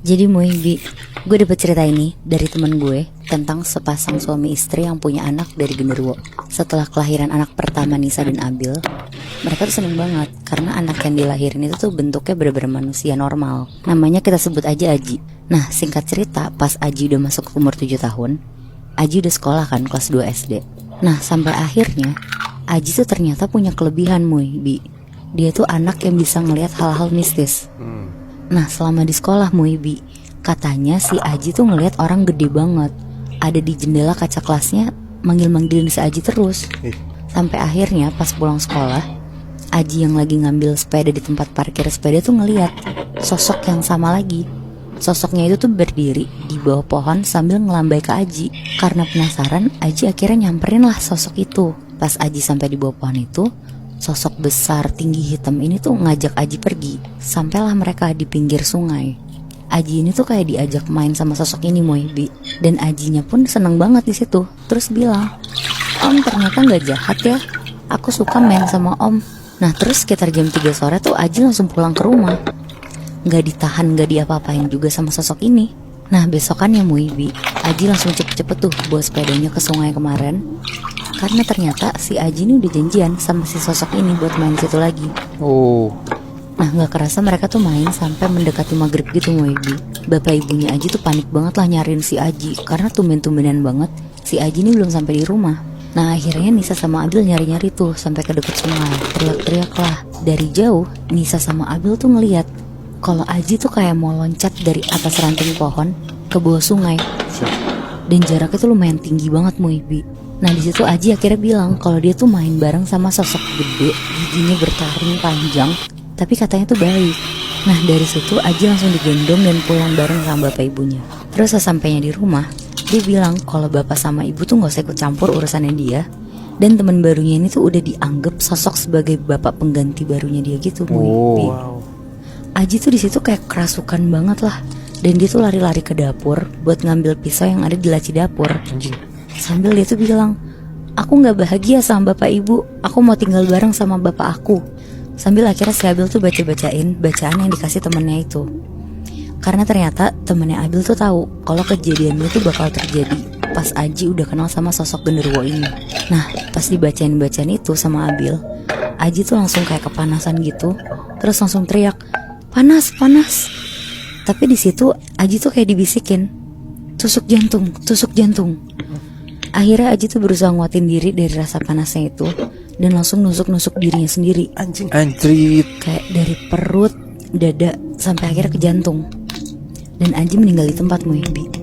Jadi Muibi, gue dapet cerita ini dari temen gue tentang sepasang suami istri yang punya anak dari genderuwo. Setelah kelahiran anak pertama Nisa dan Abil, mereka tuh seneng banget karena anak yang dilahirin itu tuh bentuknya bener-bener manusia normal. Namanya kita sebut aja Aji. Nah singkat cerita, pas Aji udah masuk umur 7 tahun, Aji udah sekolah kan kelas 2 SD. Nah sampai akhirnya Aji tuh ternyata punya kelebihan Muibi. Dia tuh anak yang bisa ngelihat hal-hal mistis. Nah selama di sekolah Muibi, katanya si Aji tuh ngelihat orang gede banget ada di jendela kaca kelasnya, manggil-manggilin si Aji terus. Sampai akhirnya pas pulang sekolah, Aji yang lagi ngambil sepeda di tempat parkir sepeda tuh ngelihat sosok yang sama lagi. Sosoknya itu tuh berdiri di bawah pohon sambil ngelambai ke Aji. Karena penasaran, Aji akhirnya nyamperin lah sosok itu. Pas Aji sampai di bawah pohon itu, sosok besar tinggi hitam ini tuh ngajak Aji pergi. Sampailah mereka di pinggir sungai. Aji ini tuh kayak diajak main sama sosok ini Muibi. Dan Ajinya pun seneng banget di situ. Terus bilang, "Om ternyata gak jahat ya, aku suka main sama om." Nah terus sekitar jam 3 sore tuh Aji langsung pulang ke rumah. Gak ditahan, gak diapa-apain juga sama sosok ini. Nah besokannya Muibi, Aji langsung cepet-cepet tuh bawa sepedanya ke sungai kemarin. Karena ternyata si Aji ini udah janjian sama si sosok ini buat main situ lagi. Nah gak kerasa mereka tuh main sampai mendekati maghrib gitu Muibi. Bapak ibunya Aji tuh panik banget lah nyariin si Aji, karena tumben-tumbenan banget si Aji ini belum sampai di rumah. Nah akhirnya Nisa sama Abil nyari-nyari tuh sampai ke deket sungai. Teriak-teriak lah. Dari jauh Nisa sama Abil tuh ngeliat kalau Aji tuh kayak mau loncat dari atas ranting pohon ke bawah sungai. Dan jaraknya tuh lumayan tinggi banget Muibi. Nah di situ Aji akhirnya bilang kalau dia tuh main bareng sama sosok gede, giginya bertaring panjang, tapi katanya tuh baik. Nah dari situ Aji langsung digendong dan pulang bareng sama bapak ibunya. Terus sesampainya di rumah, dia bilang kalau bapak sama ibu tuh gak usah ikut campur urusannya dia. Dan teman barunya ini tuh udah dianggap sosok sebagai bapak pengganti barunya dia gitu Muibi. Aji tuh di situ kayak kerasukan banget lah. Dan dia tuh lari-lari ke dapur buat ngambil pisau yang ada di laci dapur. Sambil dia tuh bilang, "Aku gak bahagia sama bapak ibu, aku mau tinggal bareng sama bapak aku." Sambil akhirnya si Abil tuh baca-bacain bacaan yang dikasih temennya itu. Karena ternyata temennya Abil tuh tahu kalau kejadiannya tuh bakal terjadi pas Aji udah kenal sama sosok genderuwo ini. Nah pas dibacain bacaan itu sama Abil, Aji tuh langsung kayak kepanasan gitu. Terus langsung teriak, "Panas, panas." Tapi di situ Aji tuh kayak dibisikin, "Tusuk jantung, tusuk jantung." Akhirnya Aji tuh berusaha nguatin diri dari rasa panasnya itu dan langsung nusuk-nusuk dirinya sendiri. Anjrit. Kayak dari perut, dada, sampai akhirnya ke jantung. Dan Aji meninggal di tempat Muibi.